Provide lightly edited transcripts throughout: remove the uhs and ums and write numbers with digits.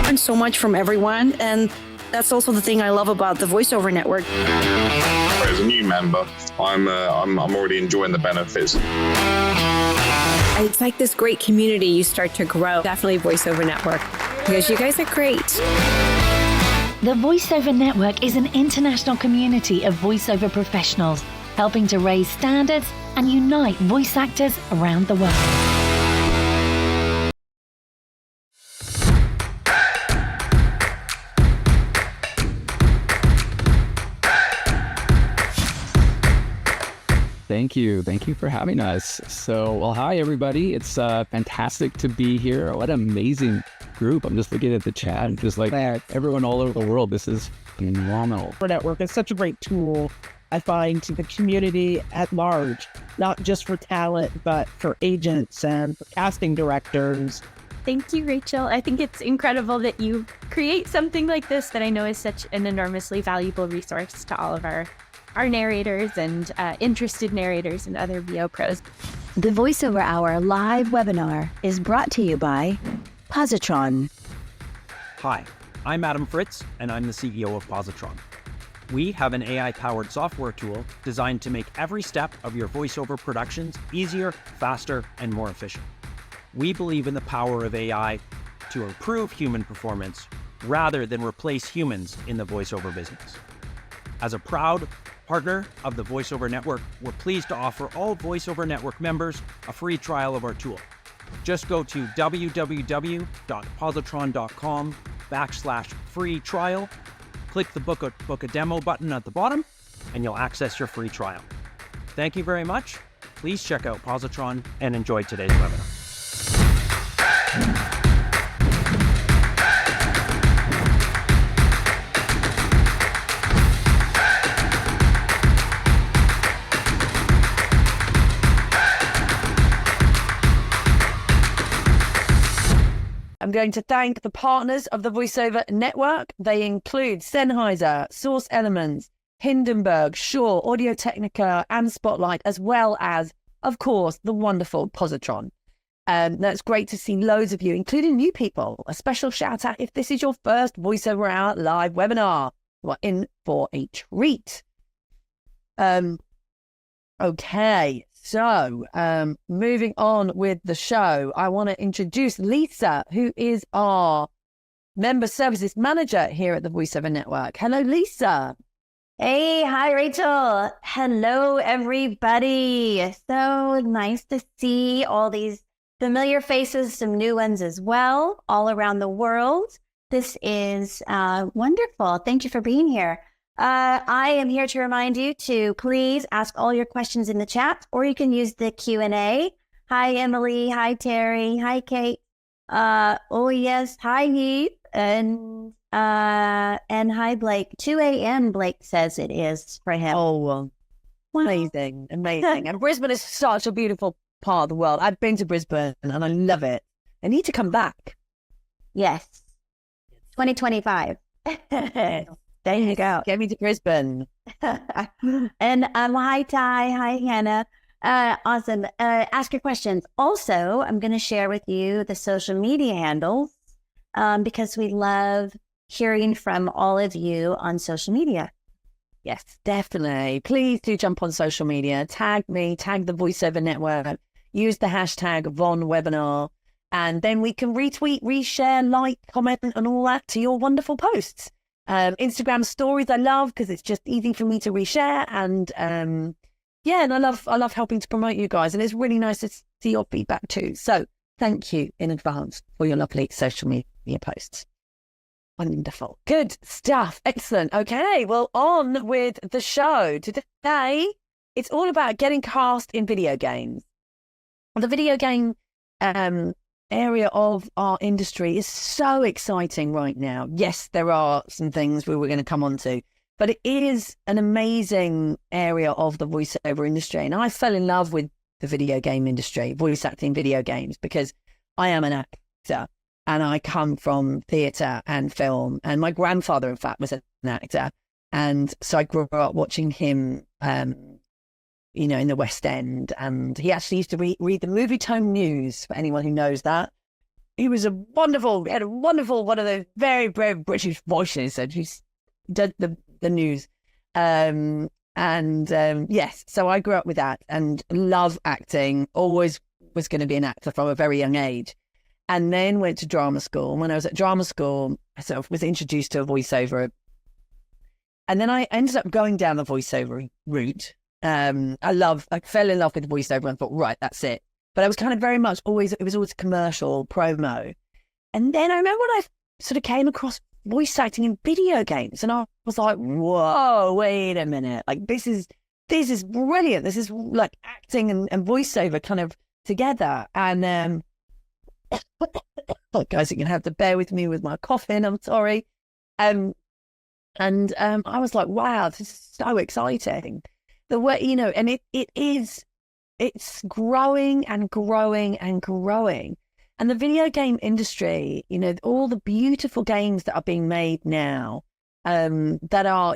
learn so much from everyone, and that's also the thing I love about the VoiceOver network. As a new member, I'm already enjoying the benefits. It's like this great community you start to grow. Definitely VoiceOver Network, because you guys are great. The VoiceOver Network is an international community of voiceover professionals helping to raise standards and unite voice actors around the world. Thank you. Thank you for having us. So, well, hi, everybody. It's fantastic to be here. What an amazing group. I'm just looking at the chat and just like everyone all over the world. This is phenomenal. The network is such a great tool, I find, to the community at large, not just for talent, but for agents and for casting directors. Thank you, Rachel. I think it's incredible that you create something like this that I know is such an enormously valuable resource to all of our narrators and interested narrators and other VO pros. The VoiceOver Hour live webinar is brought to you by Positron. Hi, I'm Adam Fritz, and I'm the CEO of Positron. We have an AI-powered software tool designed to make every step of your voiceover productions easier, faster, and more efficient. We believe in the power of AI to improve human performance rather than replace humans in the voiceover business. As a proud partner of the VoiceOver Network, we're pleased to offer all VoiceOver Network members a free trial of our tool. Just go to www.positron.com/free trial, click the book a demo button at the bottom, and you'll access your free trial. Thank you very much. Please check out Positron and enjoy today's webinar. I'm going to thank the partners of the VoiceOver Network. They include Sennheiser, Source Elements, Hindenburg, Shaw, Audio-Technica, and Spotlight, as well as, of course, the wonderful Positron. That's great to see loads of you, including new people. A special shout out if this is your first VoiceOver Hour live webinar. You are in for a treat. Okay. So, moving on with the show, I want to introduce Lisa, who is our Member Services Manager here at the VoiceOver Network. Hello, Lisa. Hey, hi, Rachel. Hello, everybody. So nice to see all these familiar faces, some new ones as well, all around the world. This is wonderful. Thank you for being here. I am here to remind you to please ask all your questions in the chat, or you can use the Q&A. Hi, Emily. Hi, Terry. Hi, Kate. Oh, yes. Hi, Heath. And hi, Blake. 2 a.m. Blake says it is for him. Oh, well, amazing. Amazing. And Brisbane is such a beautiful part of the world. I've been to Brisbane and I love it. I need to come back. Yes. 2025. There you go. Get me to Brisbane. And hi, Ty. Hi, Hannah. Awesome. Ask your questions. Also, I'm going to share with you the social media handles because we love hearing from all of you on social media. Yes, definitely. Please do jump on social media. Tag me, tag the VoiceOver Network. Use the hashtag VonWebinar. And then we can retweet, reshare, like, comment, and all that to your wonderful posts. Instagram stories I love because it's just easy for me to reshare, and and I love helping to promote you guys, and it's really nice to see your feedback too. So thank you in advance for your lovely social media posts. Wonderful, good stuff, excellent. Okay, well, on with the show today. It's all about getting cast in video games. The video game area of our industry is so exciting right now. Yes, there are some things we were going to come on to, but it is an amazing area of the voiceover industry. And I fell in love with the video game industry, voice acting video games, because I am an actor and I come from theatre and film. And my grandfather, in fact, was an actor. And so I grew up watching him, in the West End. And he actually used to read the Movie Tome News, for anyone who knows that. he was he had a wonderful, one of those very, very British voices, and he's did the news. Yes, so I grew up with that and love acting, always was going to be an actor from a very young age. And then went to drama school. When I was at drama school, I sort of was introduced to a voiceover. And then I ended up going down the voiceover route. I fell in love with voiceover and thought, right, that's it. But I was kind of very much it was always commercial promo. And then I remember when I sort of came across voice acting in video games, and I was like, whoa, wait a minute. Like, this is brilliant. This is like acting and voiceover kind of together. And guys, you can have to bear with me with my coughing, I'm sorry. I was like, wow, this is so exciting. The way, and it's growing and growing and growing. And the video game industry, all the beautiful games that are being made now, that are,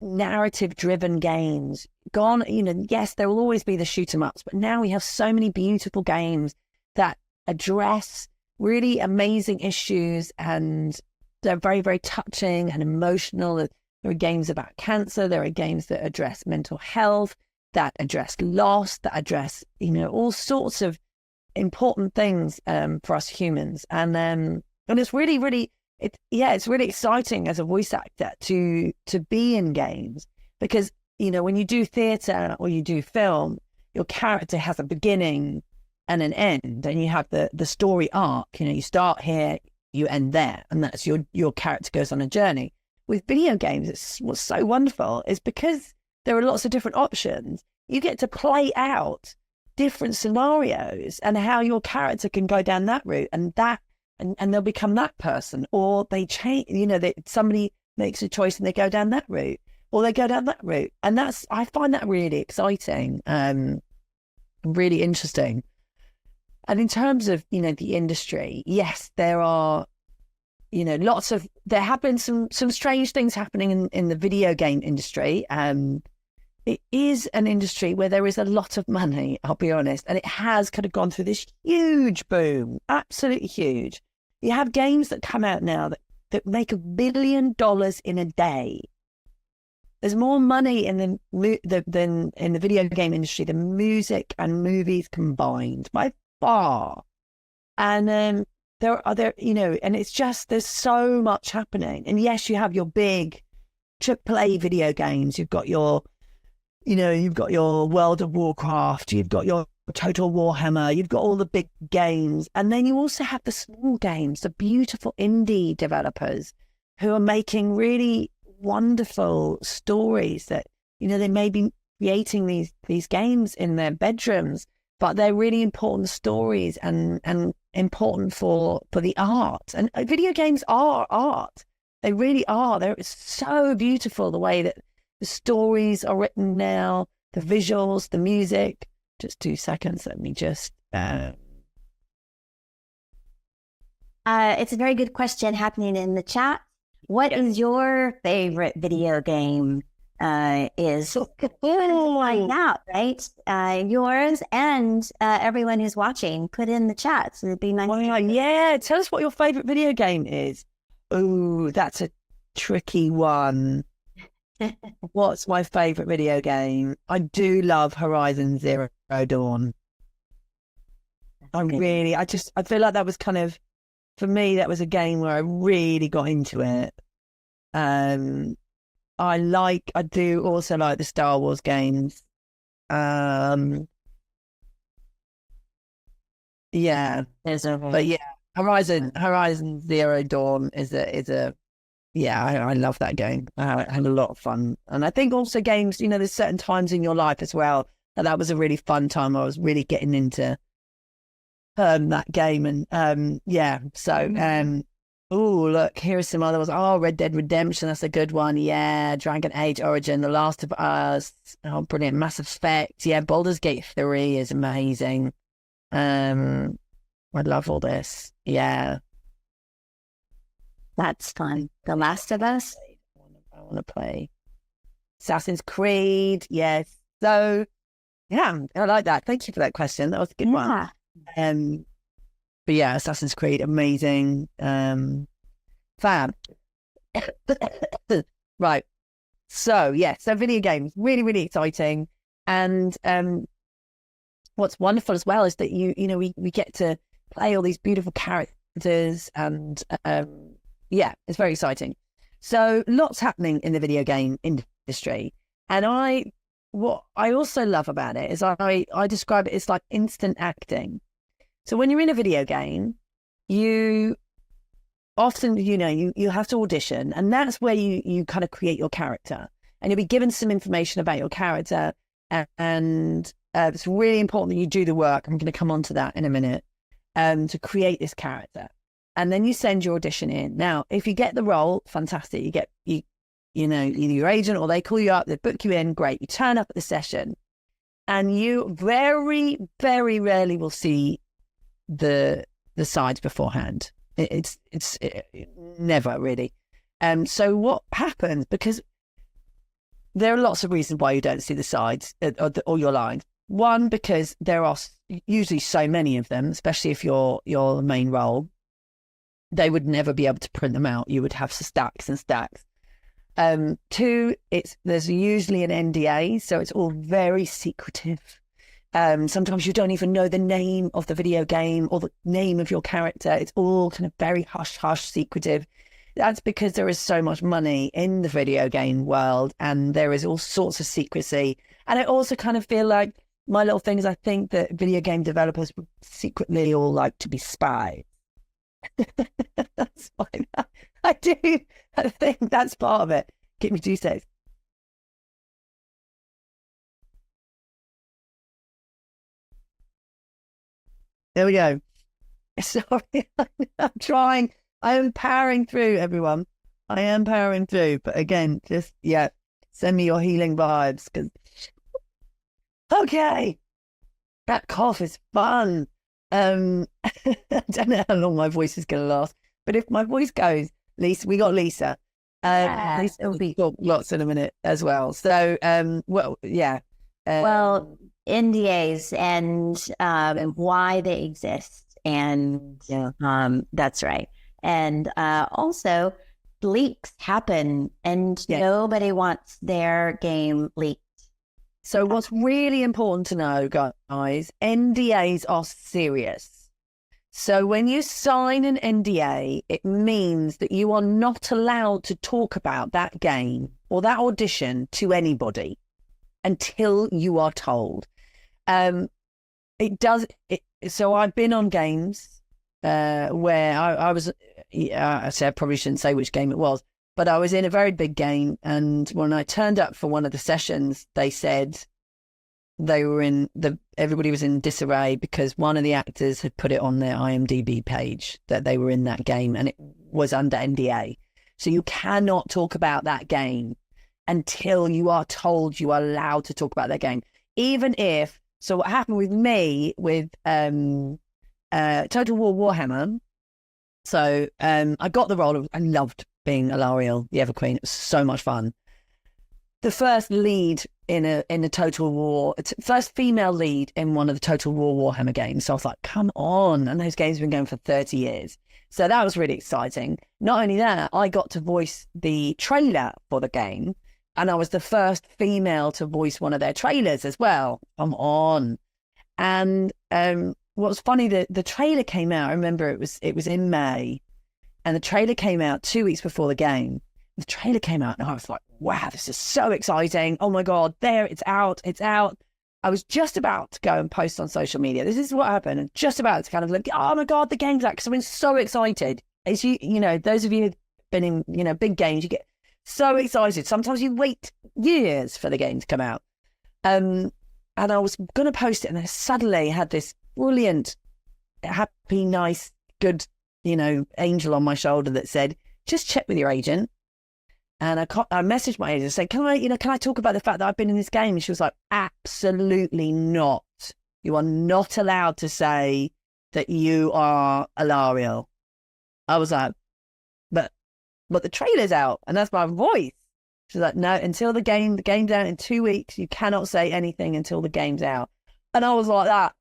narrative driven games gone, yes, there will always be the shoot 'em ups, but now we have so many beautiful games that address really amazing issues, and they're very, very touching and emotional. There are games about cancer. There are games that address mental health, that address loss, that address, all sorts of important things for us humans. And it's really, really, it's really exciting as a voice actor to be in games, because, when you do theatre or you do film, your character has a beginning and an end, and you have the story arc. You start here, you end there, and that's your character goes on a journey. With video games, what's so wonderful is because there are lots of different options, you get to play out different scenarios and how your character can go down that route, and they'll become that person, or they change, somebody makes a choice and they go down that route, or they go down that route. And I find that really exciting, really interesting. And in terms of, the industry, yes, there are, there have been some strange things happening in the video game industry. It is an industry where there is a lot of money, I'll be honest, and it has kind of gone through this huge boom, absolutely huge. You have games that come out now that make $1 billion in a day. There's more money than in the video game industry than music and movies combined by far. And and it's just, there's so much happening. And yes, you have your big AAA video games. You've got your World of Warcraft, you've got your Total Warhammer, you've got all the big games. And then you also have the small games, the beautiful indie developers who are making really wonderful stories that, they may be creating these games in their bedrooms, but they're really important stories and important for the art. And video games are art. They really are. They're so beautiful, the way that the stories are written now, the visuals, the music. Just 2 seconds. Let me just... It's a very good question happening in the chat. What is your favorite video game? Is find out, right? Yours and everyone who's watching, put in the chat. So it'd be nice. Oh, yeah, tell us what your favorite video game is. Oh, that's a tricky one. What's my favorite video game? I do love Horizon Zero Dawn. I feel like that was kind of, for me, that was a game where I really got into it. I do also like the Star Wars games. Yeah. But yeah, Horizon Zero Dawn is a I love that game. I had a lot of fun. And I think also games, there's certain times in your life as well that was a really fun time. I was really getting into that game. And oh, look, here are some other ones. Oh, Red Dead Redemption, that's a good one. Yeah, Dragon Age Origin, The Last of Us. Oh, brilliant. Mass Effect. Yeah, Baldur's Gate 3 is amazing. I love all this. Yeah. That's fun. The Last of Us. I want to play Assassin's Creed. Yes. So, yeah, I like that. Thank you for that question. That was a good one. but yeah, Assassin's Creed, amazing. Fab. Right. So yeah, so video games, really, really exciting. And what's wonderful as well is that we get to play all these beautiful characters, and yeah, it's very exciting. So lots happening in the video game industry. And what I also love about it is I describe it as like instant acting. So when you're in a video game, you often, you have to audition, and that's where you kind of create your character, and you'll be given some information about your character, and it's really important that you do the work. I'm going to come on to that in a minute, to create this character. And then you send your audition in. Now, if you get the role, fantastic. You get, either your agent or they call you up, they book you in, great. You turn up at the session, and you very, very rarely will see the sides beforehand. It's never really. So what happens, because there are lots of reasons why you don't see the sides or your lines. One, because there are usually so many of them, especially if you're the main role. They would never be able to print them out. You would have stacks and stacks. Two, there's usually an NDA, so it's all very secretive. Sometimes you don't even know the name of the video game or the name of your character. It's all kind of very hush-hush secretive. That's because there is so much money in the video game world, and there is all sorts of secrecy. And I also kind of feel like my little thing is I think that video game developers would secretly all like to be spies. That's fine. I do. I think that's part of it. Give me 2 seconds. There we go. Sorry, I'm trying. I am powering through, everyone. I am powering through. But again, just, send me your healing vibes. Okay. That cough is fun. I don't know how long my voice is going to last. But if my voice goes, Lisa, we got Lisa. Lisa will be talk lots in a minute as well. So, NDAs and why they exist. And that's right. And also, leaks happen, and nobody wants their game leaked. So what's really important to know, guys, NDAs are serious. So when you sign an NDA, it means that you are not allowed to talk about that game or that audition to anybody until you are told. So I've been on games where I was, I probably shouldn't say which game it was, but I was in a very big game, and when I turned up for one of the sessions, they said everybody was in disarray because one of the actors had put it on their IMDb page that they were in that game, and it was under NDA. So you cannot talk about that game until you are told you are allowed to talk about that game. Even if, so what happened with me with Total War Warhammer, so I got the role of, I loved being Alariel, the Ever Queen. It was so much fun. The first lead in a Total War, first female lead in one of the Total War Warhammer games. So I was like, come on. And those games have been going for 30 years. So that was really exciting. Not only that, I got to voice the trailer for the game, and I was the first female to voice one of their trailers as well. Come on. And what was funny, the trailer came out, I remember it was in May, and the trailer came out 2 weeks before the game. The trailer came out, and I was like, wow, this is so exciting. Oh my God, it's out. I was just about to go and post on social media. This is what happened. And just about to kind of like, oh my God, the game's out. Because I've been so excited. As those of you who've been in, big games, you get so excited. Sometimes you wait years for the game to come out. And I was going to post it, and then suddenly had this brilliant, happy, nice, good, angel on my shoulder that said, just check with your agent. And I messaged my agent and said, can I talk about the fact that I've been in this game? And she was like, absolutely not. You are not allowed to say that you are Alariel. I was like, but the trailer's out, and that's my voice. She's like, no, until the game's out in 2 weeks, you cannot say anything until the game's out. And I was like that.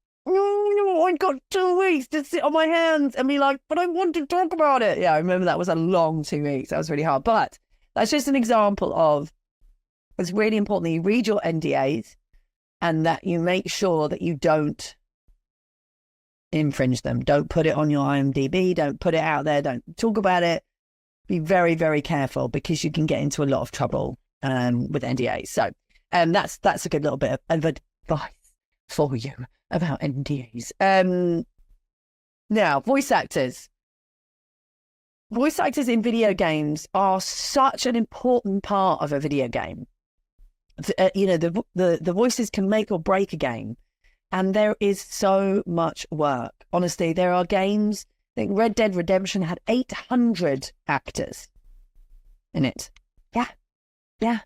oh, I got 2 weeks to sit on my hands and be like, but I want to talk about it. Yeah, I remember that was a long 2 weeks. That was really hard. But that's just an example of, it's really important that you read your NDAs and that you make sure that you don't infringe them. Don't put it on your IMDb. Don't put it out there. Don't talk about it. Be very, very careful because you can get into a lot of trouble with NDAs. So that's a good little bit of advice for you about NDAs. Now, voice actors. Voice actors in video games are such an important part of a video game. The voices can make or break a game. And there is so much work. Honestly, there are games, I think Red Dead Redemption had 800 actors in it. Yeah.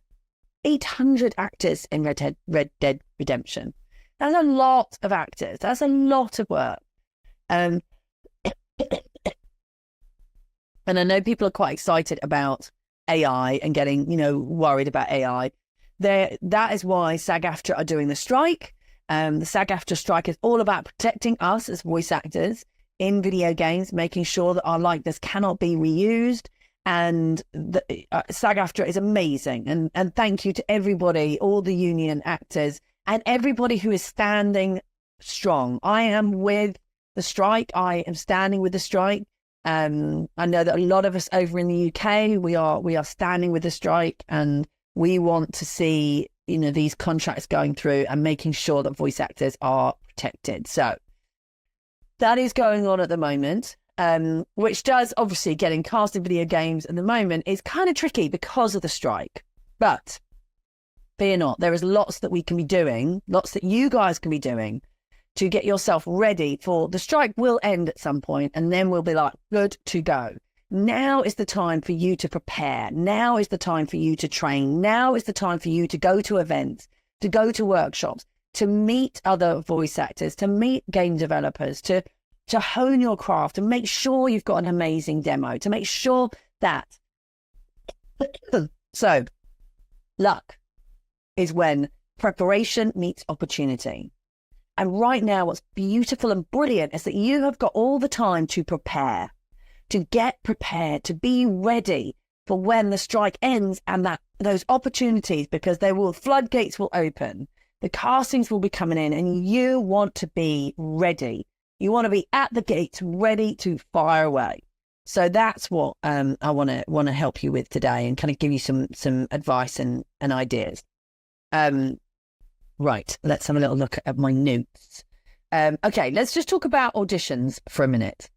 800 actors in Red Dead Redemption. That's a lot of actors. That's a lot of work. And I know people are quite excited about AI and getting, worried about AI. That is why SAG-AFTRA are doing the strike. The SAG-AFTRA strike is all about protecting us as voice actors in video games, making sure that our likeness cannot be reused. And SAG-AFTRA is amazing. And thank you to everybody, all the union actors, and everybody who is standing strong. I am with the strike. I am standing with the strike. I know that a lot of us over in the UK, we are standing with the strike, and we want to see these contracts going through and making sure that voice actors are protected. So that is going on at the moment, which does obviously getting cast in video games at the moment is kind of tricky because of the strike. But fear not, there is lots that we can be doing, lots that you guys can be doing to get yourself ready for the strike will end at some point, and then we'll be like, good to go. Now is the time for you to prepare. Now is the time for you to train. Now is the time for you to go to events, to go to workshops, to meet other voice actors, to meet game developers, to hone your craft, to make sure you've got an amazing demo, to make sure that. So, luck is when preparation meets opportunity. And right now, what's beautiful and brilliant is that you have got all the time to prepare. To get prepared, to be ready for when the strike ends and that those opportunities, because floodgates will open, the castings will be coming in, and you want to be ready. You want to be at the gates, ready to fire away. So that's what I want to help you with today, and kind of give you some advice and ideas. Right, let's have a little look at my notes. Okay, let's just talk about auditions for a minute.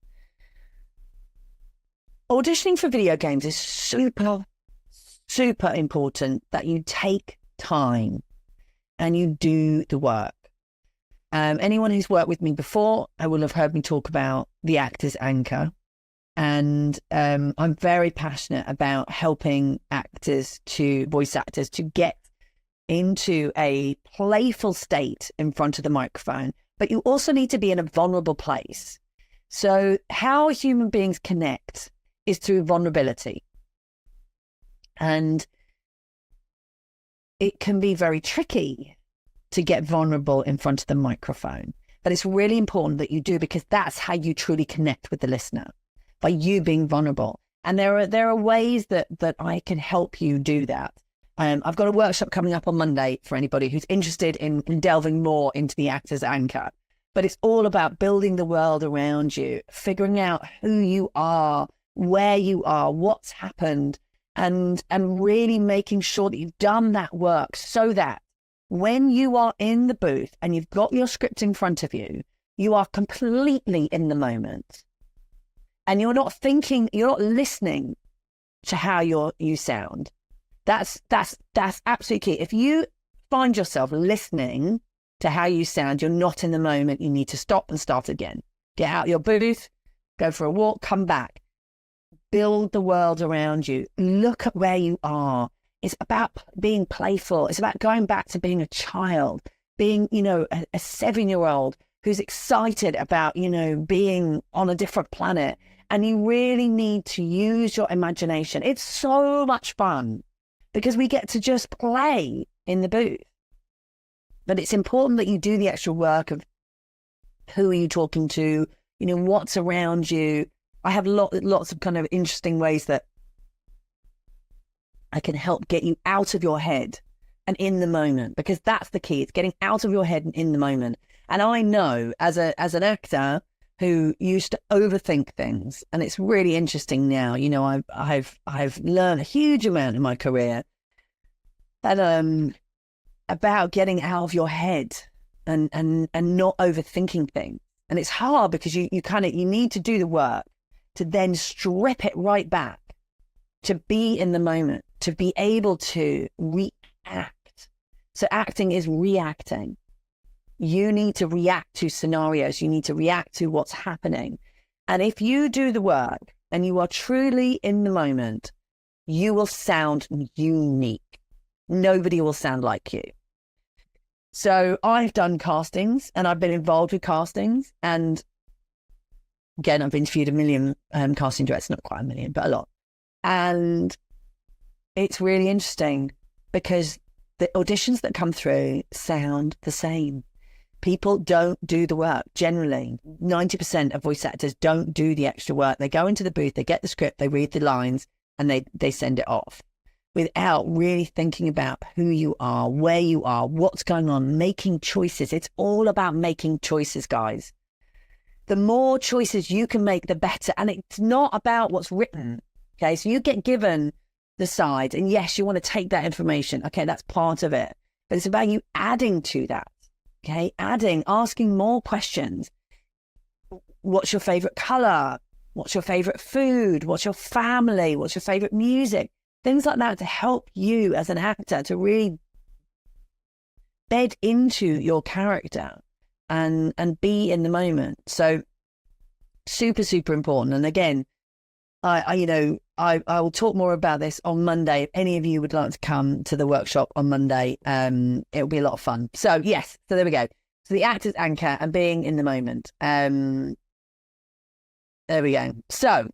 Auditioning for video games is super, super important that you take time and you do the work. Anyone who's worked with me before, I will have heard me talk about the actor's anchor. And I'm very passionate about helping voice actors to get into a playful state in front of the microphone, but you also need to be in a vulnerable place. So how human beings connect is through vulnerability. And it can be very tricky to get vulnerable in front of the microphone. But it's really important that you do, because that's how you truly connect with the listener, by you being vulnerable. And there are ways that I can help you do that. I've got a workshop coming up on Monday for anybody who's interested in delving more into the actor's anchor. But it's all about building the world around you, figuring out who you are, where you are, what's happened, and really making sure that you've done that work so that when you are in the booth and you've got your script in front of you, you are completely in the moment. And you're not thinking, you're not listening to how you sound. That's absolutely key. If you find yourself listening to how you sound, you're not in the moment. You need to stop and start again. Get out your booth, go for a walk, come back. Build the world around you. Look at where you are. It's about being playful. It's about going back to being a child, being, a 7-year-old who's excited about, being on a different planet. And you really need to use your imagination. It's so much fun because we get to just play in the booth. But it's important that you do the extra work of Who are you talking to? You know, what's around you? I have lots of kind of interesting ways that I can help get you out of your head and in the moment, because that's the key. It's getting out of your head and in the moment. And I know as an actor who used to overthink things, and it's really interesting now, you know, I've learned a huge amount in my career that about getting out of your head and not overthinking things. And it's hard because you need to do the work to then strip it right back, to be in the moment, to be able to react. So acting is reacting. You need to react to scenarios. You need to react to what's happening. And if you do the work and you are truly in the moment, you will sound unique. Nobody will sound like you. So I've done castings and I've been involved with castings. And again, I've interviewed a million casting directors, not quite a million, but a lot. And it's really interesting because the auditions that come through sound the same. People don't do the work. Generally, 90% of voice actors don't do the extra work. They go into the booth, they get the script, they read the lines, and they send it off without really thinking about who you are, where you are, what's going on, making choices. It's all about making choices, guys. The more choices you can make, the better. And it's not about what's written. Okay, so you get given the side, and yes, you want to take that information. Okay, that's part of it. But it's about you adding to that. Okay, asking more questions. What's your favorite color? What's your favorite food? What's your family? What's your favorite music? Things like that to help you as an actor to really bed into your character and be in the moment. So super, super important. And again, I will talk more about this on Monday. If any of you would like to come to the workshop on Monday, it'll be a lot of fun. So yes, so there we go. So the actor's anchor and being in the moment. There we go. So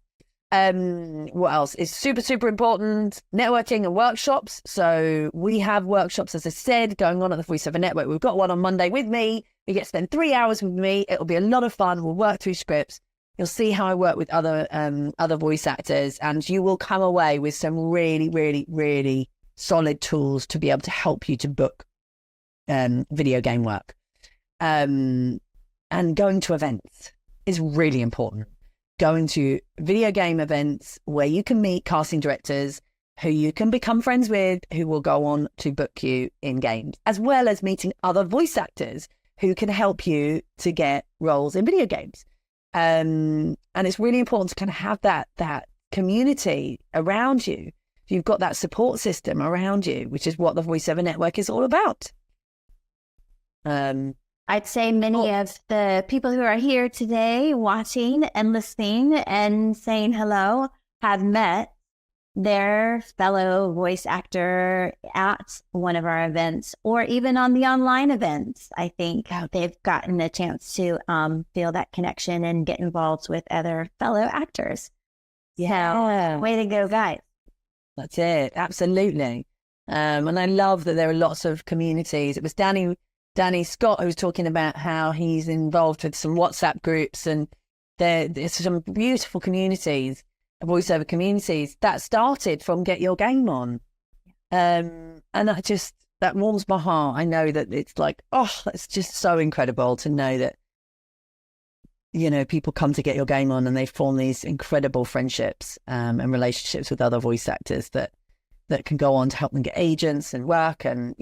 what else is super, super important? Networking and workshops. So we have workshops, as I said, going on at the VoiceOver Network. We've got one on Monday with me. You get to spend 3 hours with me. It'll be a lot of fun. We'll work through scripts. You'll see how I work with other voice actors, and you will come away with some really, really, really solid tools to be able to help you to book video game work. And going to events is really important. Going to video game events where you can meet casting directors who you can become friends with, who will go on to book you in games, as well as meeting other voice actors who can help you to get roles in video games. And it's really important to kind of have that community around you. You've got that support system around you, which is what the VoiceOver Network is all about. I'd say many of the people who are here today watching and listening and saying hello have met their fellow voice actor at one of our events, or even on the online events. I think they've gotten a chance to feel that connection and get involved with other fellow actors. Yeah. So, way to go, guys. That's it. Absolutely. And I love that there are lots of communities. It was Danny Scott who was talking about how he's involved with some WhatsApp groups, and there's some beautiful communities, voiceover communities that started from Get Your Game On. And that warms my heart. I know that it's like, it's just so incredible to know that, you know, people come to Get Your Game On and they form these incredible friendships and relationships with other voice actors that can go on to help them get agents and work and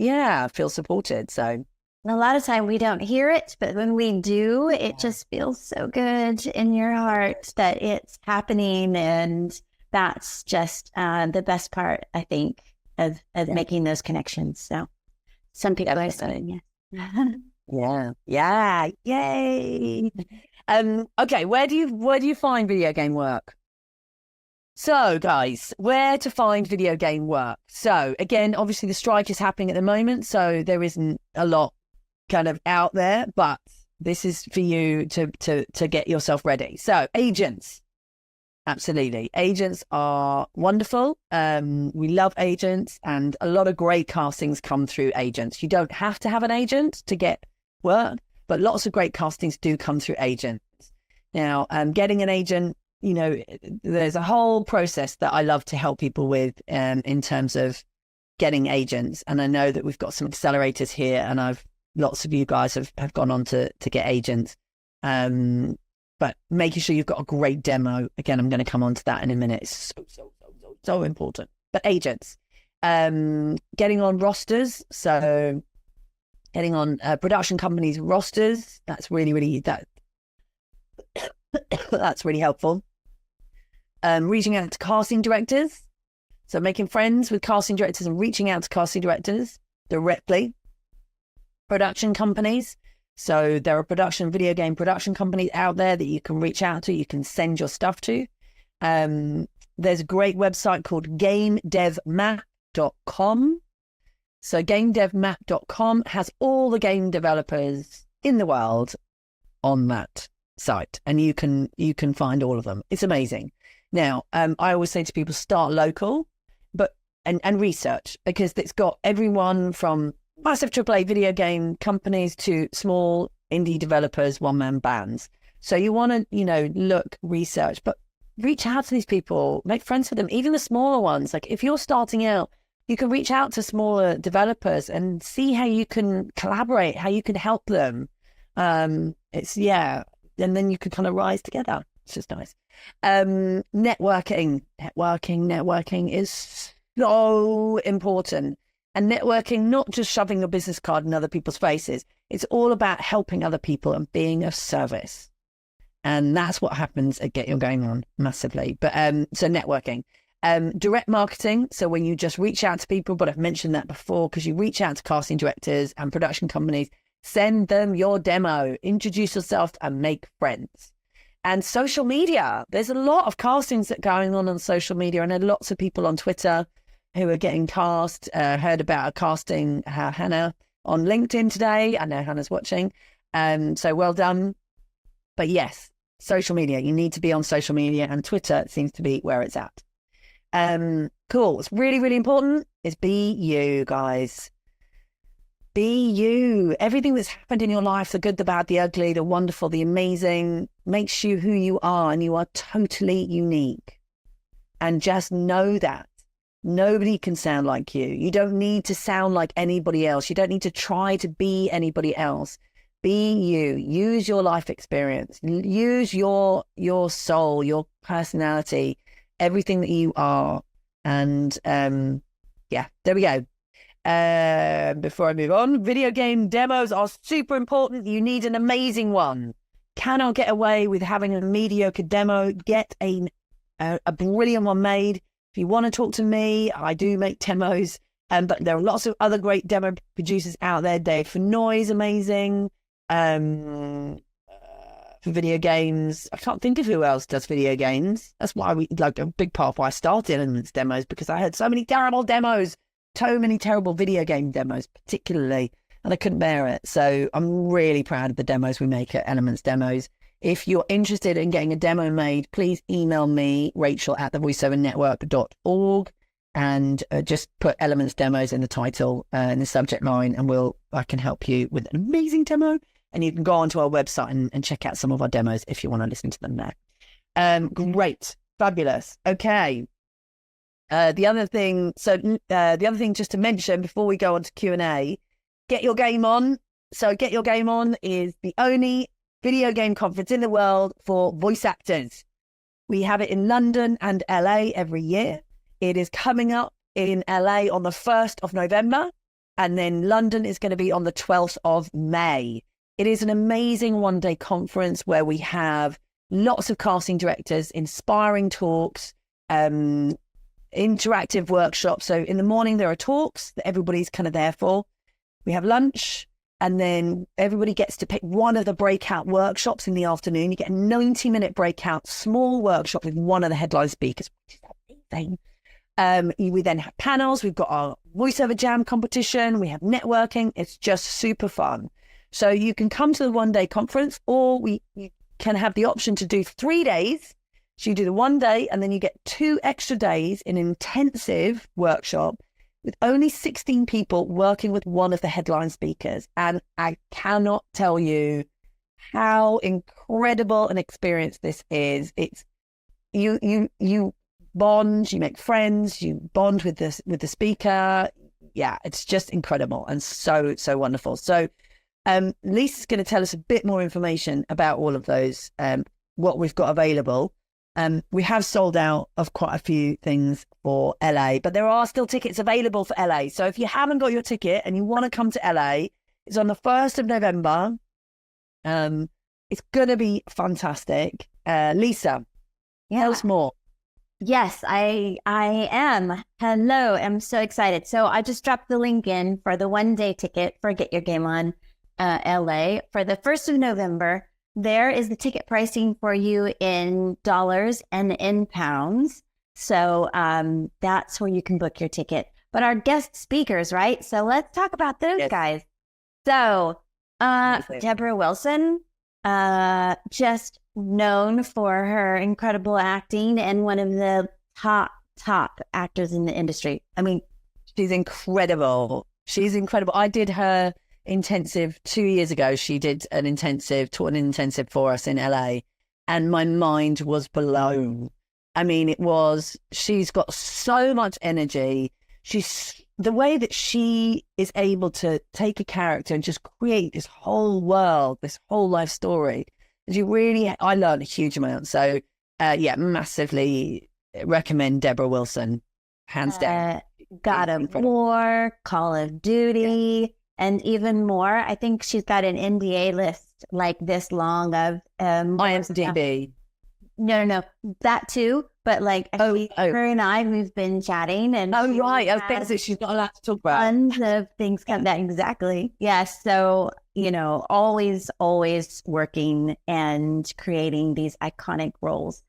feel supported. So a lot of time we don't hear it, but when we do, it just feels so good in your heart that it's happening. And that's just the best part, I think, of making those connections. So some people are saying, yeah. Yay. Okay, where do you find video game work? So guys, where to find video game work? So again, obviously the strike is happening at the moment, so there isn't a lot kind of out there, but this is for you to get yourself ready. So agents, absolutely. Agents are wonderful. We love agents, and a lot of great castings come through agents. You don't have to have an agent to get work, but lots of great castings do come through agents. Now, getting an agent, there's a whole process that I love to help people with in terms of getting agents. And I know that we've got some accelerators here, and lots of you guys have gone on to get agents. But making sure you've got a great demo. Again, I'm going to come on to that in a minute. It's so important. But agents, getting on rosters. So getting on production companies' rosters. That's really that's really helpful. Reaching out to casting directors. So making friends with casting directors and reaching out to casting directors directly. Production companies. So there are video game production companies out there that you can reach out to, you can send your stuff to. There's a great website called gamedevmap.com. So gamedevmap.com has all the game developers in the world on that site, and you can find all of them. It's amazing. Now, I always say to people, start local, and research, because it's got everyone from massive AAA video game companies to small indie developers, one-man bands. So you want to, look, research, but reach out to these people, make friends with them, even the smaller ones. Like if you're starting out, you can reach out to smaller developers and see how you can collaborate, how you can help them. And then you can kind of rise together. It's just nice. Networking is so important. And networking, not just shoving your business card in other people's faces. It's all about helping other people and being of service. And that's what happens at Get Your Game On massively. But so networking, direct marketing. So when you just reach out to people, but I've mentioned that before, because you reach out to casting directors and production companies, send them your demo, introduce yourself and make friends. And social media, there's a lot of castings that are going on social media. And there are lots of people on Twitter who are getting cast. Heard about a casting Hannah on LinkedIn today. I know Hannah's watching. So well done. But yes, social media. You need to be on social media, and Twitter seems to be where it's at. Cool. What's really, really important is be you, guys. Be you. Everything that's happened in your life, the good, the bad, the ugly, the wonderful, the amazing, makes you who you are, and you are totally unique. And just know that. Nobody can sound like you. You don't need to sound like anybody else. You don't need to try to be anybody else. Be you. Use your life experience. Use your soul, your personality, everything that you are. And there we go. Before I move on, video game demos are super important. You need an amazing one. Cannot get away with having a mediocre demo. Get a brilliant one made. If you want to talk to me, I do make demos, but there are lots of other great demo producers out there. Dave for Noise, amazing. For video games, I can't think of who else does video games. That's why a big part of why I started Elements Demos, because I had so many terrible demos, so many terrible video game demos, particularly, and I couldn't bear it. So I'm really proud of the demos we make at Elements Demos. If you're interested in getting a demo made, please email me, Rachael@thevoiceovernetwork.org, and just put Elements Demos in the title, in the subject line, and I can help you with an amazing demo. And you can go onto our website and check out some of our demos if you want to listen to them there. Great. Fabulous. Okay. The other thing just to mention before we go on to Q&A, Get Your Game On. So Get Your Game On is the only video game conference in the world for voice actors. We have it in London and LA every year. It is coming up in LA on the 1st of November, and then London is going to be on the 12th of May. It is an amazing one-day conference where we have lots of casting directors, inspiring talks, interactive workshops. So in the morning, there are talks that everybody's kind of there for. We have lunch, and then everybody gets to pick one of the breakout workshops in the afternoon. You get a 90-minute breakout, small workshop with one of the headline speakers, which is amazing. We then have panels. We've got our voiceover jam competition. We have networking. It's just super fun. So you can come to the one-day conference, or you can have the option to do 3 days. So you do the 1 day, and then you get 2 extra days in intensive workshop. with only 16 people working with one of the headline speakers. And I cannot tell you how incredible an experience this is. It's you bond, you make friends, you bond with the speaker. Yeah, it's just incredible and so wonderful. So Lisa's going to tell us a bit more information about all of those, what we've got available. We have sold out of quite a few things for LA, but there are still tickets available for LA. So if you haven't got your ticket and you want to come to LA, it's on the 1st of November. It's going to be fantastic. Lisa, tell us more. Yes, I am. Hello, I'm so excited. So I just dropped the link in for the 1-day ticket for Get Your Game On LA for the 1st of November. There is the ticket pricing for you in dollars and in pounds. So that's where you can book your ticket. But our guest speakers, right? So let's talk about those guys. So Deborah Wilson, just known for her incredible acting and one of the top actors in the industry. I mean, she's incredible. She's incredible. I did her intensive 2 years ago. She did taught an intensive for us in LA, and my mind was blown. I mean, she's got so much energy. The way that she is able to take a character and just create this whole world, this whole life story. I learned a huge amount. So massively recommend Deborah Wilson, hands down. God of War, Call of Duty, and even more. I think she's got an NDA list like this long of IMDb. No, that too. But like, her and I, we've been chatting, and things that she's not allowed to talk about. Tons of things come back. Exactly. Yes. So always working and creating these iconic roles.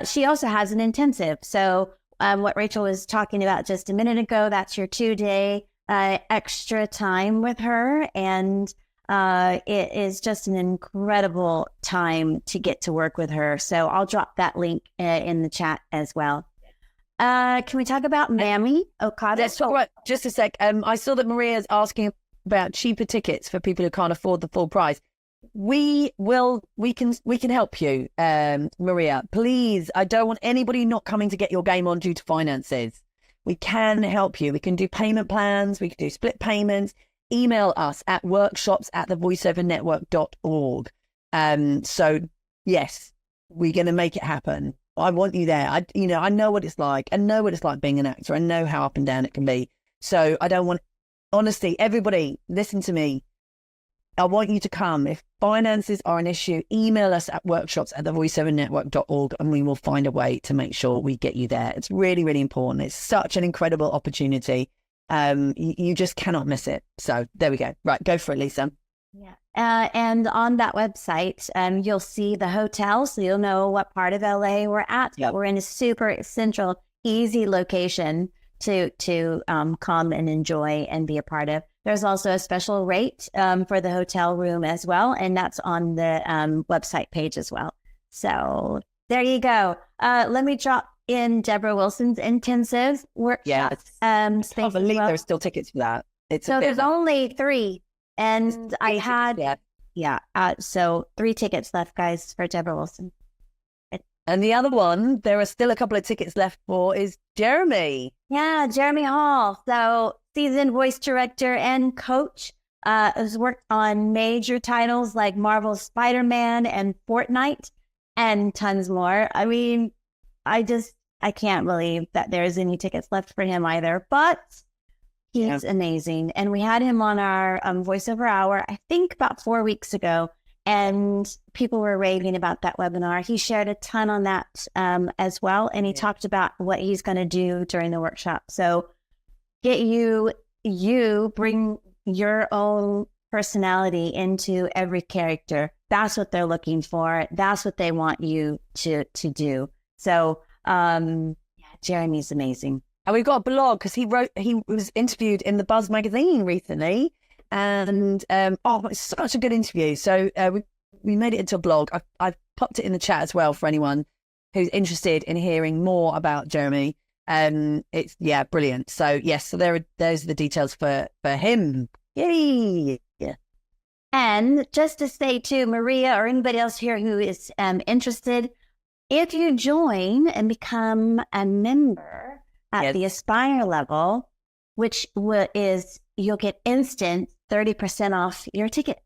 She also has an intensive. So what Rachel was talking about just a minute ago, that's your 2-day extra time with her, and it is just an incredible time to get to work with her. So I'll drop that link in the chat as well. Can we talk about Mammy Okada? Let's talk about just a sec. I saw that Maria's asking about cheaper tickets for people who can't afford the full price. We can help you, Maria. Please, I don't want anybody not coming to get your game on due to finances. We can help you. We can do payment plans. We can do split payments. Email us at workshops@thevoiceovernetwork.org. So yes, we're going to make it happen. I want you there. I know what it's like. I know what it's like being an actor. I know how up and down it can be. So I don't want, honestly, everybody listen to me. I want you to come. If finances are an issue, email us at workshops@thevoiceovernetwork.org, and we will find a way to make sure we get you there. It's really, really important. It's such an incredible opportunity. You just cannot miss it. So there we go. Right, go for it, Lisa. Yeah. And on that website, you'll see the hotel, so you'll know what part of LA we're at. Yep. We're in a super central, easy location to come and enjoy and be a part of. There's also a special rate for the hotel room as well, and that's on the website page as well. So there you go. Let me drop in Deborah Wilson's intensive workshops. I can't believe there's still tickets for that. There's only 3, and I had so 3 tickets left, guys, for Deborah Wilson. And the other one, there are still a couple of tickets left for, is Jeremy. Yeah, Jeremy Hall. So seasoned voice director and coach, has worked on major titles like Marvel's Spider-Man and Fortnite and tons more. I mean, I can't believe that there's any tickets left for him either, but he's amazing. And we had him on our VoiceOver Hour, I think about 4 weeks ago, and people were raving about that webinar. He shared a ton on that as well, and he talked about what he's going to do during the workshop. So get you bring your own personality into every character. That's what they're looking for. That's what they want you to do. So Jeremy's amazing. And we've got a blog because he was interviewed in the Buzz magazine recently, and it's such a good interview. So we made it into a blog. I've popped it in the chat as well for anyone who's interested in hearing more about Jeremy. It's brilliant. So yes, so those are the details for him. Yay! Yeah. And just to say too, Maria or anybody else here who is interested, if you join and become a member at the Aspire level, which is you'll get instant 30% off your ticket.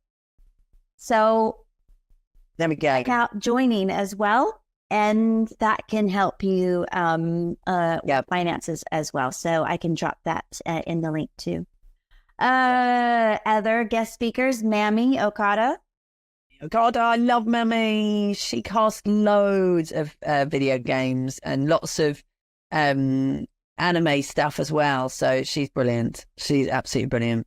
So there we go. Check out joining as well, and that can help you finances as well. So I can drop that in the link too. Other guest speakers, Mammy Okada. God, I love Mammy. She casts loads of video games and lots of anime stuff as well. So she's brilliant. She's absolutely brilliant.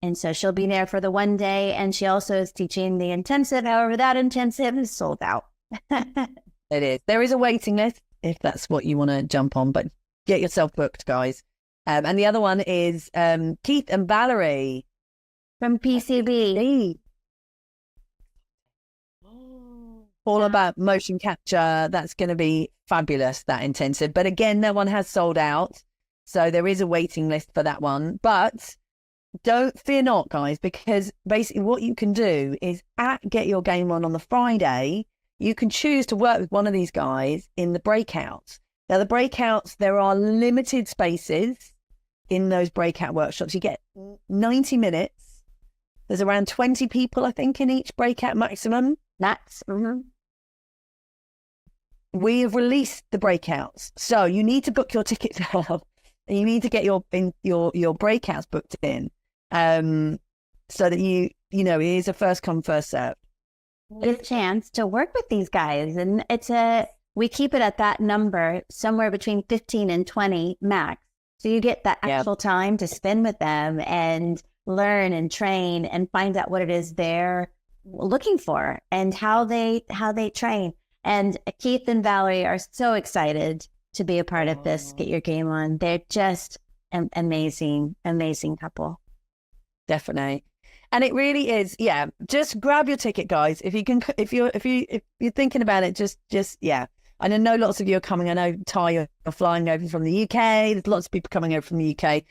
And so she'll be there for the one day. And she also is teaching the intensive. However, that intensive is sold out. It is. There is a waiting list if that's what you want to jump on, but get yourself booked, guys. And the other one is Keith and Valerie from PCB. All about motion capture. That's going to be fabulous, that intensive. But again, that one has sold out. So there is a waiting list for that one. But don't fear not, guys, because basically what you can do is at Get Your Game On the Friday, you can choose to work with one of these guys in the breakouts. Now, the breakouts, there are limited spaces in those breakout workshops. You get 90 minutes. There's around 20 people, I think, in each breakout maximum. That's We have released the breakouts, so you need to book your tickets now, and you need to get your breakouts booked in, so that it is a first come first serve. Get a chance to work with these guys, and we keep it at that number, somewhere between 15 and 20 max. So you get that actual time to spend with them and learn and train and find out what it is they're looking for and how they train. And Keith and Valerie are so excited to be a part of this Get Your Game On. They're just an amazing couple. Definitely. And it really is, just grab your ticket, guys. If you're thinking about it, just I know lots of you are coming. I know, Ty, you're flying over from the UK. There's lots of people coming over from the UK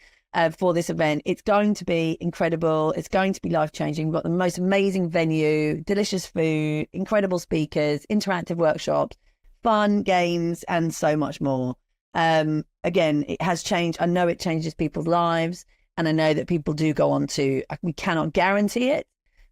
for this event. It's going to be incredible. It's going to be life-changing. We've got the most amazing venue, delicious food, incredible speakers, interactive workshops, fun games, and so much more. Again, it has changed. I know it changes people's lives, and I know that people do go on to, we cannot guarantee it,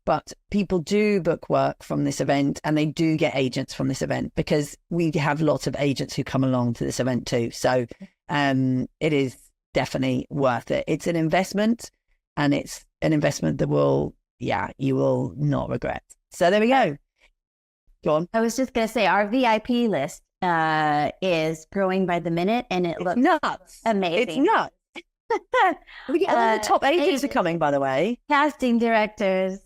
but people do book work from this event, and they do get agents from this event, because we have lots of agents who come along to this event too. So it is definitely worth it. It's an investment, and it's an investment that you will not regret. So there we go. Go on. I was just going to say, our VIP list is growing by the minute, and it looks nuts. Amazing. It's nuts. We get the top agents are coming, by the way. Casting directors,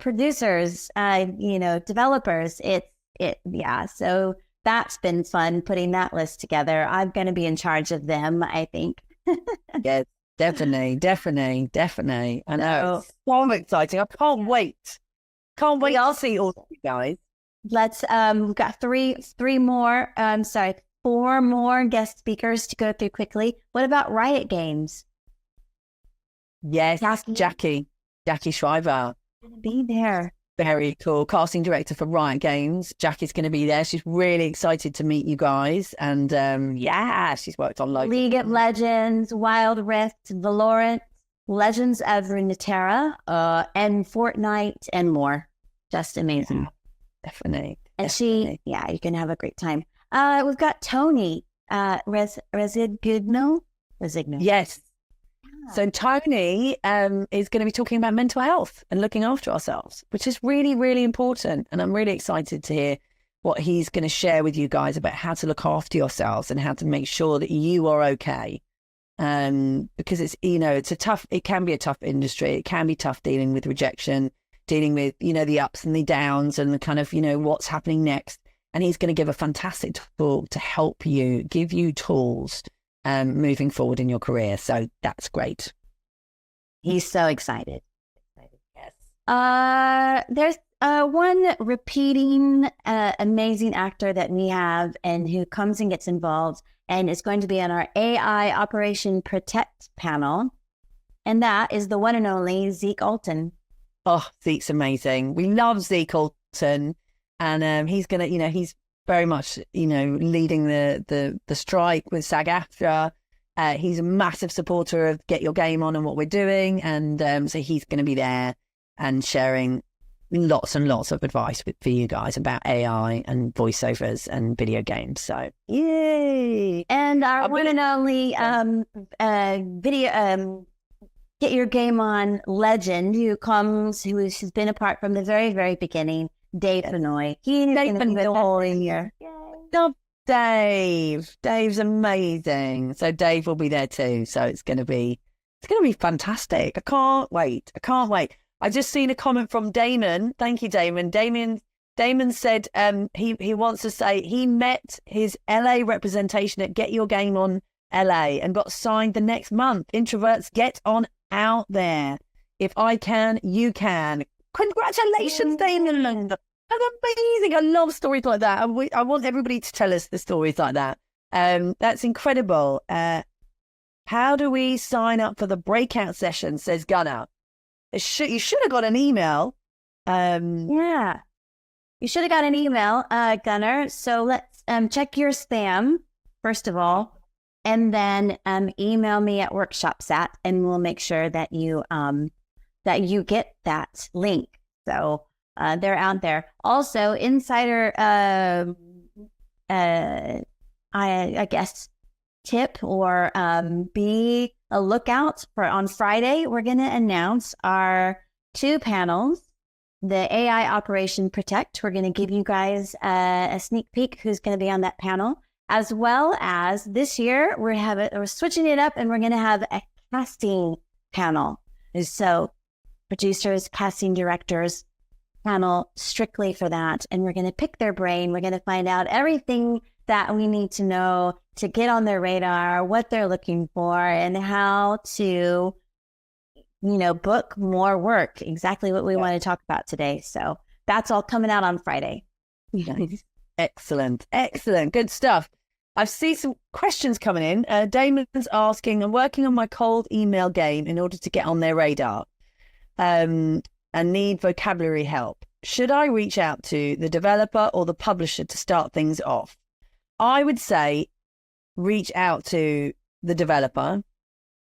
producers, developers. So that's been fun putting that list together. I'm going to be in charge of them, I think. Yes, definitely. I know. It's so exciting. I can't wait. Can't wait to see all of you guys. Let's, we've got four more guest speakers to go through quickly. What about Riot Games? Yes, Jackie Shriver. Gonna be there. Very cool. Casting director for Riot Games. Jackie's going to be there. She's really excited to meet you guys. And she's worked on loads. League of Legends, Wild Rift, Valorant, Legends of Runeterra, and Fortnite, and more. Just amazing. Yeah, definitely. And you can have a great time. We've got Tony Resigno. Yes. So Tony is going to be talking about mental health and looking after ourselves, which is really, really important. And I'm really excited to hear what he's going to share with you guys about how to look after yourselves and how to make sure that you are okay. Because it can be a tough industry. It can be tough dealing with rejection, dealing with, the ups and the downs and the kind of, what's happening next. And he's going to give a fantastic talk to help you, give you tools moving forward in your career. So that's great. He's so excited. Yes. There's one repeating amazing actor that we have and who comes and gets involved and is going to be on our AI Operation Protect panel. And that is the one and only Zeke Alton. Oh, Zeke's amazing. We love Zeke Alton. And he's going to, he's very much, leading the strike with SAG-AFTRA. He's a massive supporter of Get Your Game On and what we're doing. And so he's going to be there and sharing lots and lots of advice for you guys about AI and voiceovers and video games. So, yay! And our one and only video Get Your Game On legend who's been a part from the very, very beginning, Dave Benoit. He's going to be the whole year. Love Dave. Dave's amazing. So Dave will be there too. So it's going to be fantastic. I can't wait. I just seen a comment from Damon. Thank you, Damon. Damon said he wants to say he met his LA representation at Get Your Game On LA and got signed the next month. Introverts, get on out there. If I can, you can. Congratulations, Damon. That's amazing. I love stories like that. I want everybody to tell us the stories like that. That's incredible. How do we sign up for the breakout session, says Gunnar. You should have got an email. Yeah. You should have got an email, Gunnar. So let's check your spam, first of all, and then email me at workshopsat, and we'll make sure that you get that link. So they're out there. Also, insider, I guess, tip or be a lookout for on Friday. We're going to announce our 2 panels, the AI Operation Protect. We're going to give you guys a sneak peek who's going to be on that panel, as well as this year we're switching it up and we're going to have a casting panel. So producers, casting directors panel strictly for that. And we're going to pick their brain. We're going to find out everything that we need to know to get on their radar, what they're looking for, and how to, book more work. Exactly what we want to talk about today. So that's all coming out on Friday. Excellent. Good stuff. I've seen some questions coming in. Damon's asking, I'm working on my cold email game in order to get on their radar and need vocabulary help. Should I reach out to the developer or the publisher to start things off? I would say reach out to the developer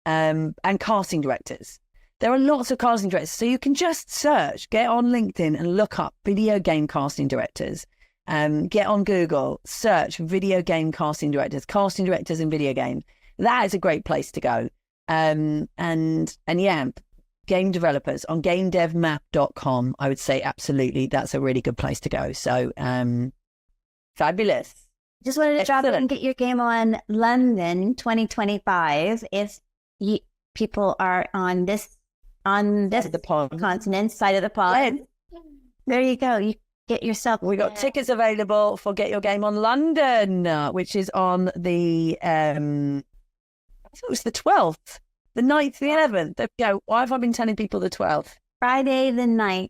and casting directors. There are lots of casting directors, so you can just search, get on LinkedIn and look up video game casting directors. Get on Google, search video game casting directors in video games. That is a great place to go. And yeah, game developers on gamedevmap.com, I would say absolutely that's a really good place to go. So fabulous. Just wanted to drop in and Get Your Game On London 2025. If people are on this continent, side of the pond, there you go. You get yourself. We got tickets available for Get Your Game On London, which is on the I think it was the 12th, the 9th, the 11th. There we go. Why have I been telling people the 12th? Friday the 9th.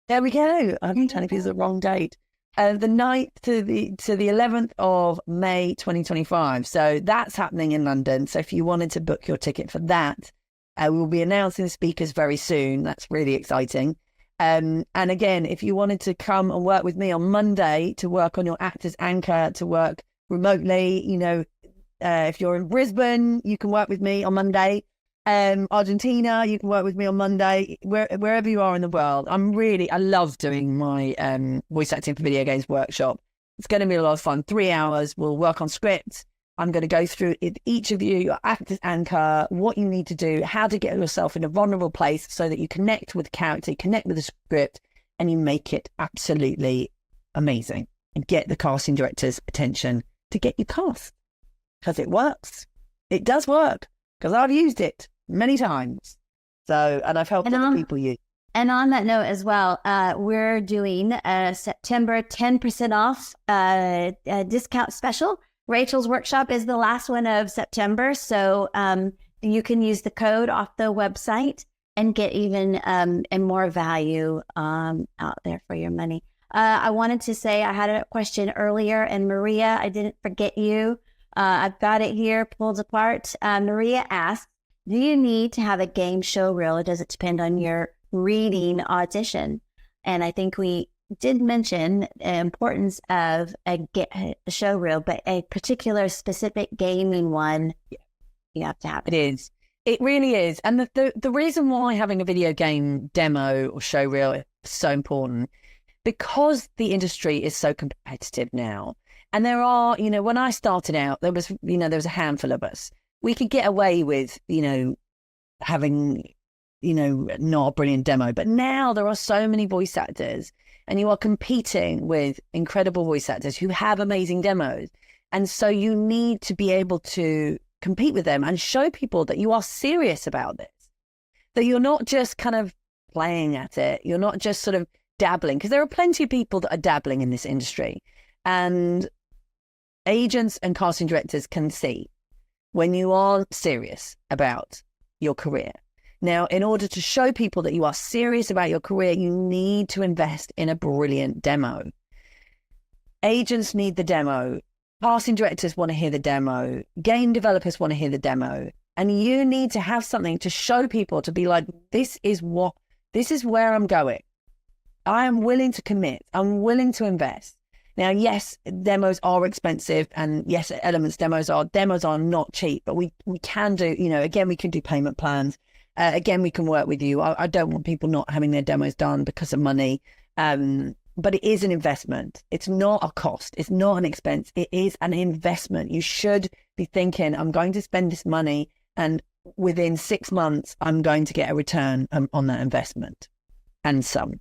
There we go. I've been telling people the wrong date. The 9th to the 11th of May 2025. So that's happening in London. So if you wanted to book your ticket for that, we'll be announcing the speakers very soon. That's really exciting. And again, if you wanted to come and work with me on Monday to work on your Actors Anchor, to work remotely, if you're in Brisbane, you can work with me on Monday. Argentina, you can work with me on Monday, wherever you are in the world. I love doing my voice acting for video games workshop. It's going to be a lot of fun. 3 hours. We'll work on scripts. I'm going to go through each of you, your Actors Anchor, what you need to do, how to get yourself in a vulnerable place so that you connect with the character, connect with the script, and you make it absolutely amazing and get the casting director's attention to get you cast. Because it works. It does work. Because I've used it many times. So, and I've helped other people use. And on that note as well, we're doing a September 10% off discount special. Rachel's workshop is the last one of September. So you can use the code off the website and get even and more value out there for your money. I wanted to say I had a question earlier, and Maria, I didn't forget you. I've got it here pulled apart. Maria asked, do you need to have a game show reel, or does it depend on your reading audition? And I think we did mention the importance of a show reel, but a particular specific gaming one, you have to have it. It is. It really is. And the reason why having a video game demo or show reel is so important, because the industry is so competitive now. And there are, when I started out, there was a handful of us. We could get away with, having, not a brilliant demo. But now there are so many voice actors, and you are competing with incredible voice actors who have amazing demos. And so you need to be able to compete with them and show people that you are serious about this, that you're not just kind of playing at it. You're not just sort of dabbling, because there are plenty of people that are dabbling in this industry. And agents and casting directors can see when you are serious about your career. Now, in order to show people that you are serious about your career, you need to invest in a brilliant demo. Agents need the demo. Casting directors want to hear the demo. Game developers want to hear the demo. And you need to have something to show people, to be like, this is where I'm going. I am willing to commit. I'm willing to invest. Now, yes, demos are expensive, and yes, demos are not cheap, but we can do, again, we can do payment plans. Again, we can work with you. I don't want people not having their demos done because of money. But it is an investment. It's not a cost. It's not an expense. It is an investment. You should be thinking, I'm going to spend this money, and within 6 months, I'm going to get a return on that investment and some.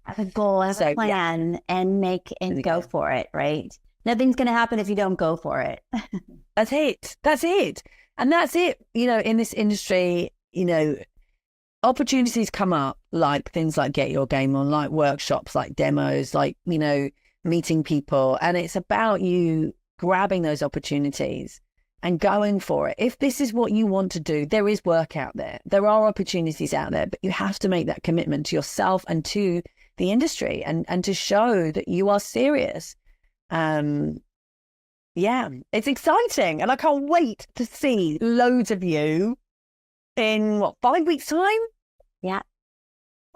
Have a goal, have a plan, and go for it, right? Nothing's going to happen if you don't go for it. That's it. And that's it. In this industry, opportunities come up, like things like Get Your Game On, like workshops, like demos, like, meeting people. And it's about you grabbing those opportunities and going for it. If this is what you want to do, there is work out there. There are opportunities out there, but you have to make that commitment to yourself and to the industry, and to show that you are serious. It's exciting. And I can't wait to see loads of you in 5 weeks time? Yeah.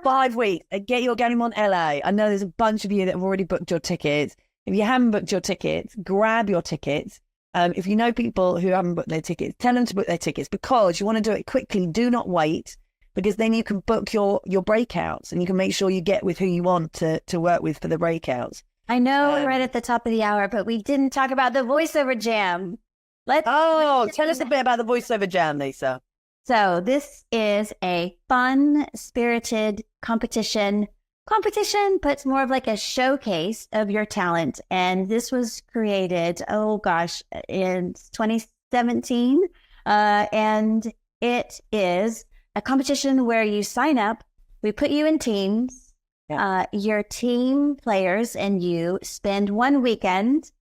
5 weeks. Get Your Game On LA. I know there's a bunch of you that have already booked your tickets. If you haven't booked your tickets, grab your tickets. If you know people who haven't booked their tickets, tell them to book their tickets, because you want to do it quickly. Do not wait, because then you can book your breakouts, and you can make sure you get with who you want to work with for the breakouts. I know we're right at the top of the hour, but we didn't talk about the VoiceOver Jam. Tell us a bit about the VoiceOver Jam, Lisa. So this is a fun, spirited competition, but it's more of like a showcase of your talent. And this was created, in 2017. And it is a competition where you sign up, we put you in teams, your team players and you spend one weekend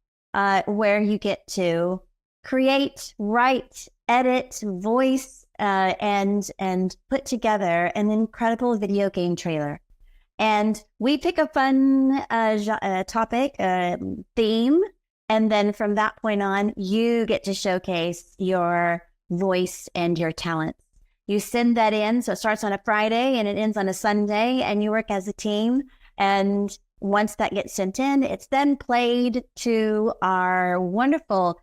where you get to create, write, edit, voice, and put together an incredible video game trailer. And we pick a fun topic, theme, and then from that point on, you get to showcase your voice and your talents. You send that in, so it starts on a Friday and it ends on a Sunday, and you work as a team. And once that gets sent in, it's then played to our wonderful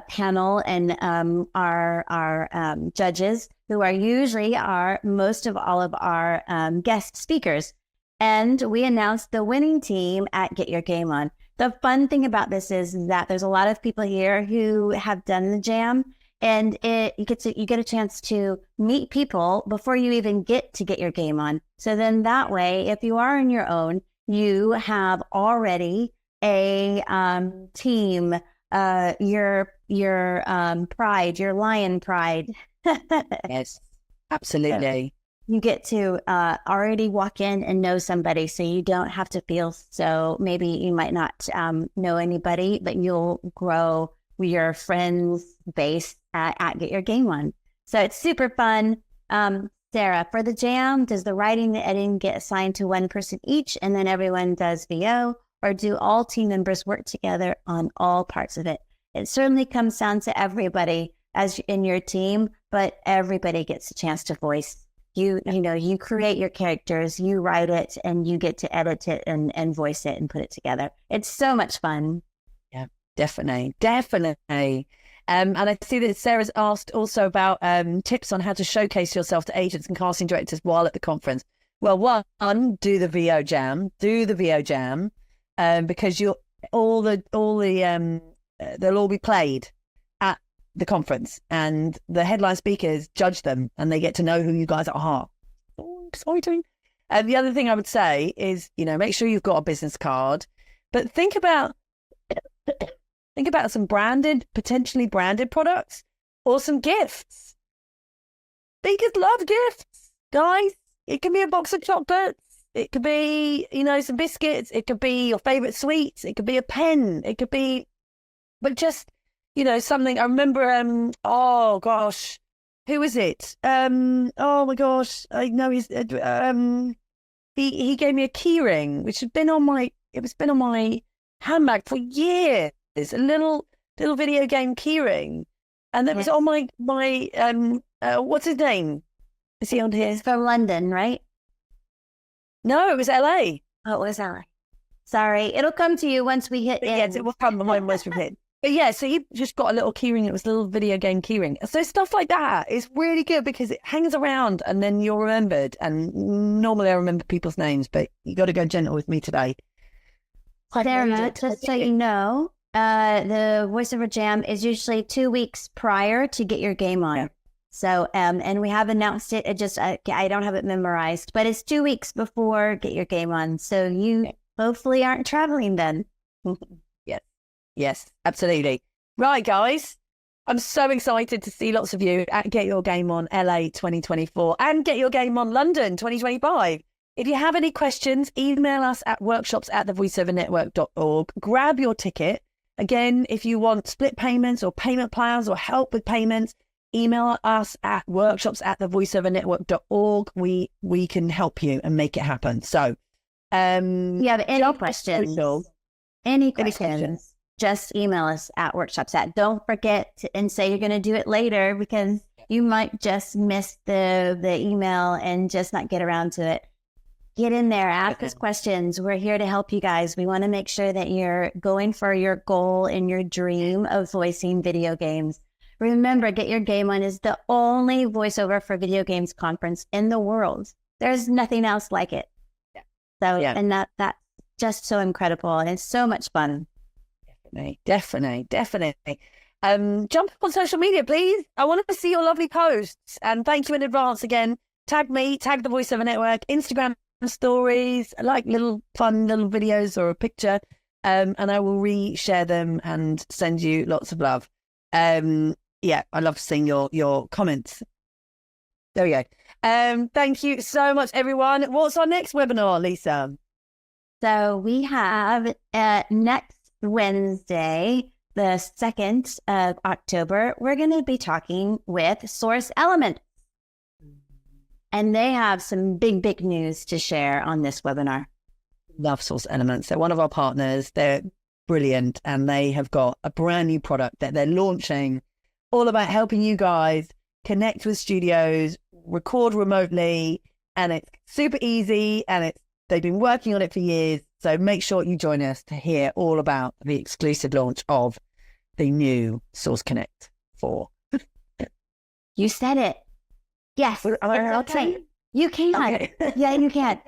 panel and our judges, who are usually most of all of our guest speakers. And we announce the winning team at Get Your Game On. The fun thing about this is that there's a lot of people here who have done the jam, and you get a chance to meet people before you even get to Get Your Game On. So then that way, if you are on your own, you have already a team, your pride, your lion pride. Yes, absolutely. You get to already walk in and know somebody, so you don't have to feel so maybe you might not know anybody, but you'll grow your friends base at Get Your Game On. So it's super fun. Sarah, for the jam, does the writing, the editing get assigned to one person each and then everyone does VO, or do all team members work together on all parts of it? It certainly comes down to everybody as in your team, but everybody gets a chance to voice. You know, you create your characters, you write it, and you get to edit it and voice it and put it together. It's so much fun. Yeah, definitely. And I see that Sarah's asked also about tips on how to showcase yourself to agents and casting directors while at the conference. Well, one, do the VO jam, because they'll all be played at the conference, and the headline speakers judge them, and they get to know who you guys are. Oh, exciting! And the other thing I would say is, you know, make sure you've got a business card, but think about some potentially branded products or some gifts. Speakers love gifts, guys. It can be a box of chocolates. It could be, you know, some biscuits. It could be your favorite sweets. It could be a pen. It could be, but just, you know, something. I remember, oh gosh, who is it? Oh my gosh, I know he gave me a key ring, which had been on my handbag for years. A little video game keyring, and that was on my what's his name? Is he on here? It's from London, right? No, it was LA. Oh, it was LA. Sorry, it'll come to you once we hit. Yes, it will come once we hit. But yeah, so he just got a little keyring. It was a little video game keyring. So stuff like that is really good because it hangs around, and then you're remembered. And normally I remember people's names, but you got to go gentle with me today. Sarah, just so you know, the VoiceOver Jam is usually 2 weeks prior to get your game on. Yeah. So, and we have announced it. It just, I don't have it memorized, but it's 2 weeks before get your game on. So you hopefully aren't traveling then. Yes, absolutely. Right, guys. I'm so excited to see lots of you at Get Your Game On LA 2024 and Get Your Game On London 2025. If you have any questions, email us at workshops@thevoiceovernetwork.org. Grab your ticket. Again, if you want split payments or payment plans or help with payments, email us at workshops@thevoiceovernetwork.org. We can help you and make it happen. So, you have any questions, just email us at workshops. Don't forget and say you're going to do it later, because you might just miss the email and just not get around to it. Get in there, ask us questions. We're here to help you guys. We want to make sure that you're going for your goal and your dream of voicing video games. Remember, Get Your Game On is the only voiceover for video games conference in the world. There's nothing else like it. And that's just so incredible, and it's so much fun. Definitely. Jump on social media, please. I want to see your lovely posts, and thank you in advance again. Tag me, tag the VoiceOver Network, Instagram stories, like fun little videos or a picture, and I will reshare them and send you lots of love. I love seeing your comments. There we go. Thank you so much, everyone. What's our next webinar, Lisa? So we have next Wednesday, the 2nd of October, we're going to be talking with Source Element. And they have some big news to share on this webinar. Love Source Elements. They're one of our partners. They're brilliant. And they have got a brand new product that they're launching, all about helping you guys connect with studios, record remotely. And it's super easy. And they've been working on it for years. So make sure you join us to hear all about the exclusive launch of the new Source Connect 4. You said it. Yes. Okay. You can. Okay. Yeah, you can.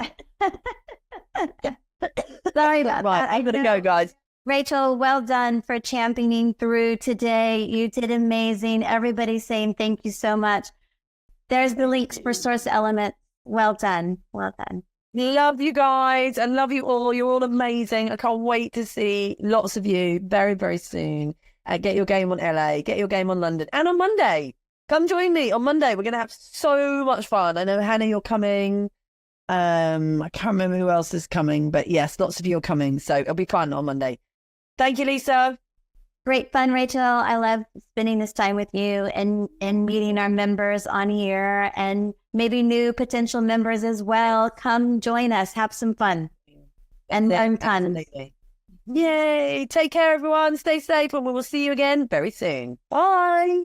Sorry about that. I'm going to go, guys. Rachel, well done for championing through today. You did amazing. Everybody's saying thank you so much. There's the links for Source Element. Well done. Love you guys. I love you all. You're all amazing. I can't wait to see lots of you very, very soon. Get Your Game On LA, Get Your Game On London. And on Monday, come join me on Monday. We're going to have so much fun. I know, Hannah, you're coming. I can't remember who else is coming. But yes, lots of you are coming. So it'll be fun on Monday. Thank you, Lisa. Great fun, Rachel. I love spending this time with you and meeting our members on here and maybe new potential members as well. Come join us. Have some fun. And learn tons. Yay. Take care, everyone. Stay safe, and we will see you again very soon. Bye.